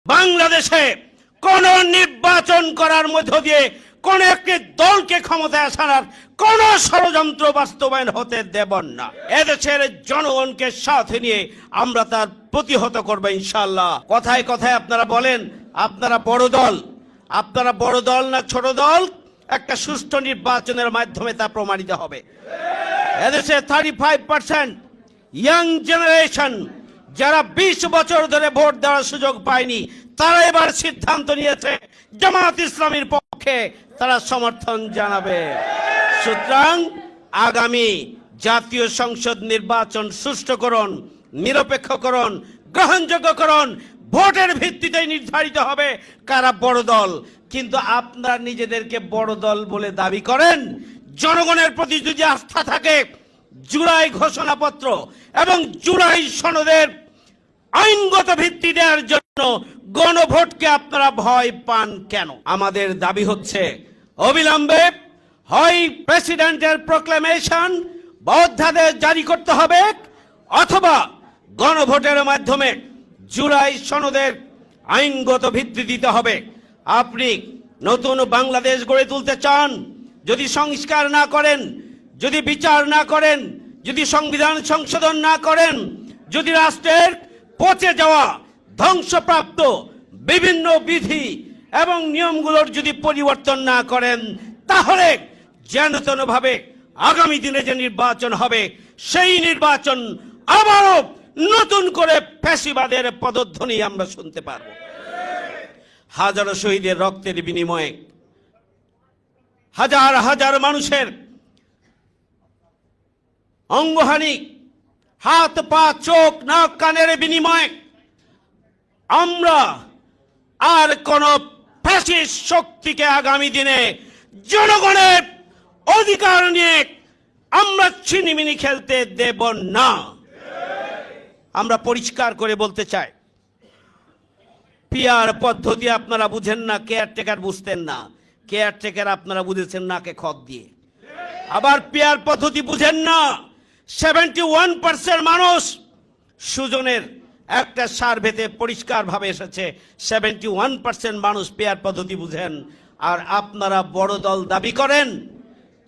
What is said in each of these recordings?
বাংলাদেশে কোন নির্বাচন করার মধ্য দিয়ে কোন একটি দলকে ক্ষমতায় আসার কোন ষড়যন্ত্র বাস্তবায়ন হতে দেব না। এদেশের জনগণকে সাথে নিয়ে আমরা তার প্রতিহত করব ইনশাআল্লাহ। কথায় কথায় আপনারা বলেন আপনারা বড় দল, আপনারা বড় দল না ছোট দল, একটা সুষ্ঠু নির্বাচনের মাধ্যমে তা প্রমাণিত হবে। এদেশে 35% ইয়াং জেনারেশন যারা 20 বছর ধরে ভোট দেওয়ার সুযোগ পায়নি, তারা এবার সিদ্ধান্ত নিয়েছে জামাত ইসলামীর পক্ষে তারা সমর্থন জানাবে। সুতরাং আগামী জাতীয় সংসদ নির্বাচন সুষ্ঠুকরণ, নিরপেক্ষকরণ, গ্রহণযোগ্যকরণ, ভোটের ভিত্তিতে নির্ধারিত হবে কারা বড় দল। কিন্তু আপনারা নিজেদেরকে বড় দল বলে দাবি করেন, জনগণের প্রতি যদি আস্থা থাকে, জুলাই ঘোষণাপত্র এবং জুলাই সনদের আইনগত ভিত্তি দেওয়ার জন্য গণভোটকে আপনারা ভয় পান কেন? আমাদের দাবি হচ্ছে অবিলম্বে হয় প্রেসিডেন্টের প্রক্লেমেশন বা অধ্যাদেশ জারি করতে হবে, অথবা গণভোটের মাধ্যমে জুলাই সনদের আইনগত ভিত্তি দিতে হবে। আপনি নতুন বাংলাদেশ গড়ে তুলতে চান, যদি সংস্কার না করেন, যদি বিচার না করেন, যদি সংবিধান সংশোধন না করেন, যদি রাষ্ট্রের পচে যাওয়া ধ্বংসপ্রাপ্ত বিভিন্ন বিধি এবং নিয়মগুলোর যদি পরিবর্তন না করেন, তাহলে যেনতেনভাবে আগামী দিনে যে নির্বাচন হবে, সেই নির্বাচন আবারও নতুন করে ফ্যাসিবাদের পদধ্বনি আমরা শুনতে পারব। হাজারো শহীদের রক্তের বিনিময়ে, হাজার হাজার মানুষের অঙ্গহানি, হাত পা চোখ নাক কানের বিনিময়ে আমরা আর কোন ফ্যাসিস্ট শক্তিকে আগামী দিনে জনগণের অধিকার নিয়ে আমরা ছিনিমিনি খেলতে দেব না। আমরা পরিষ্কার করে বলতে চাই, পিআর পদ্ধতি আপনারা বুঝেন না, কেয়ারটেকার বুঝতেন না। কেয়ারটেকার আপনারা বুঝেছেন নাকে খত দিয়ে। আবার পিআর পদ্ধতি বুঝেন না। 71% মানুষ, সুজনের একটা সার্ভেতে পরিষ্কারভাবে এসেছে 71% মানুষ পিআর পদ্ধতি বুঝেন। আর আপনারা বড় দল দাবি করেন,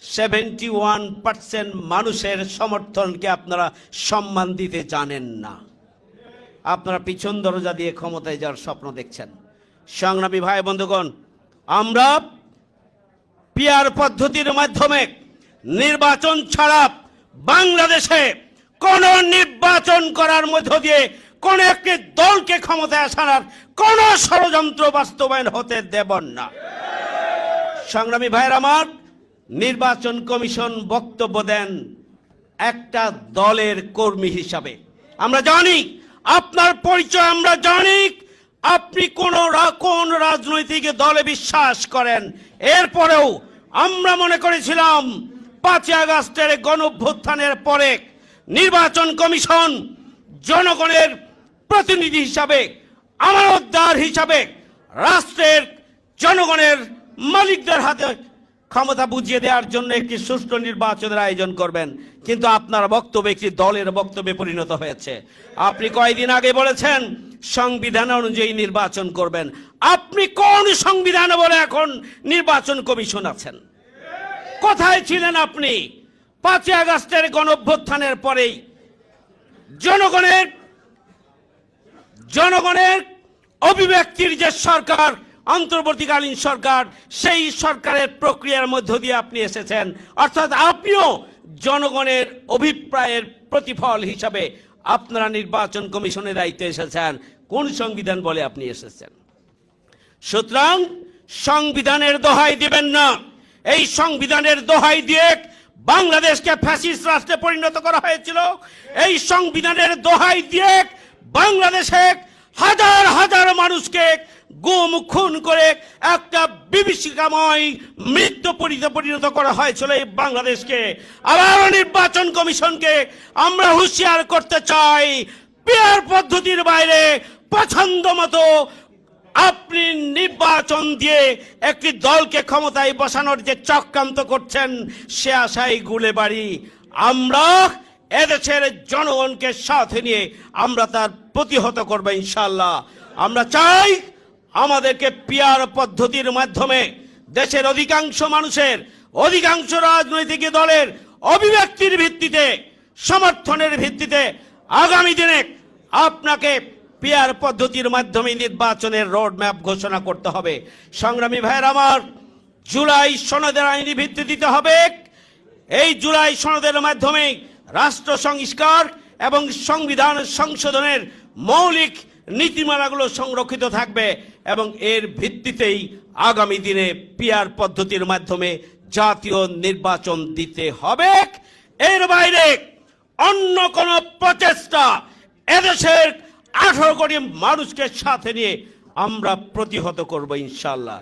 71% মানুষের সমর্থনকে আপনারা সম্মান দিতে জানেন না। আপনারা পিছন দরজা দিয়ে ক্ষমতায় যাওয়ার স্বপ্ন দেখছেন। সংগ্রামী ভাই বন্ধুগণ, আমরা পিআর পদ্ধতির মাধ্যমে নির্বাচন ছাড়া বাংলাদেশে কোন নির্বাচন করার মধ্য দিয়ে কোন একটি দলকে ক্ষমতায় আসার কোন ষড়যন্ত্র বাস্তবায়ন হতে দেব না। সংগ্রামী ভাইয়ের আমার, নির্বাচন কমিশন বক্তব্য দেন একটা দলের কর্মী হিসাবে। আমরা জানি আপনার পরিচয়, আমরা জানি আপনি কোন রাজনৈতিক দলে বিশ্বাস করেন। এরপরেও আমরা মনে করেছিলাম 5 আগস্টের গণঅভ্যুত্থানের পরে নির্বাচন কমিশন জনগণের প্রতিনিধি হিসাবে, আমানতদার হিসাবে রাষ্ট্রের জনগণের মালিকদের হাতে ক্ষমতা বুঝিয়ে দেওয়ার জন্য একটি সুষ্ঠু নির্বাচনের আয়োজন করবেন। কিন্তু আপনার বক্তব্য একটি দলের বক্তব্যে পরিণত হয়েছে। আপনি কয়েকদিন আগে বলেছেন সংবিধান অনুযায়ী নির্বাচন করবেন। আপনি কোন সংবিধান বলে এখন নির্বাচন কমিশন আছেন? কোথায় ছিলেন আপনি 5 আগস্টের গণঅভ্যুত্থানের পরেই? জনগণের অভিব্যক্তির যে সরকার, অন্তর্বর্তীকালীন সরকার, সেই সরকারের প্রক্রিয়ার মধ্য দিয়ে আপনি এসেছেন। অর্থাৎ আপনিও জনগণের অভিপ্রায়ের প্রতিফল হিসাবে আপনারা নির্বাচন কমিশনের দায়িত্বে এসেছেন। কোন সংবিধান বলে আপনি এসেছেন? সুতরাং সংবিধানের দোহাই দিবেন না। এই সংবিধানের দোহাই দিয়ে বাংলাদেশকে ফ্যাসিস্ট রাষ্ট্রে পরিণত করা হয়েছিল। এই সংবিধানের দোহাই দিয়ে বাংলাদেশে হাজার হাজার মানুষকে গুম খুন করে একটা বিভীষিকাময় মৃত্যু পরিণত করা হয়েছিল এই বাংলাদেশকে। আবার নির্বাচন কমিশনকে আমরা হুঁশিয়ার করতে চাই, পিআর পদ্ধতির বাইরে পছন্দ মতো আপনি নির্বাচন দিয়ে একটি দলকে ক্ষমতায় বসানোর যে চক্রান্ত করছেন, সে আশায় গুলে বাড়ি। আমরা এদেশের জনগণকে সাথে নিয়ে আমরা তার প্রতিহত করব ইনশাআল্লাহ। আমরা চাই আমাদেরকে পিআর পদ্ধতির মাধ্যমে দেশের অধিকাংশ মানুষের, অধিকাংশ রাজনৈতিক দলের অভিব্যক্তির ভিত্তিতে, সমর্থনের ভিত্তিতে আগামী দিনে আপনাকে পিআর পদ্ধতির মাধ্যমে নির্বাচনের রোড ম্যাপ ঘোষণা করতে হবে। সংগ্রামী ভাইয়ের আমার, জুলাই সনদের আইনি ভিত্তি দিতে হবে। এই জুলাই সনদের মাধ্যমে রাষ্ট্র সংস্কার এবং সংবিধান সংশোধনের মৌলিক নীতিমালাগুলো সংরক্ষিত থাকবে এবং এর ভিত্তিতেই আগামী দিনে পিআর পদ্ধতির মাধ্যমে জাতীয় নির্বাচন দিতে হবে। এর বাইরে অন্য কোন প্রচেষ্টা এদেশের 18 কোটি মানুষকে সাথে নিয়ে আমরা প্রতিহত করব ইনশাআল্লাহ।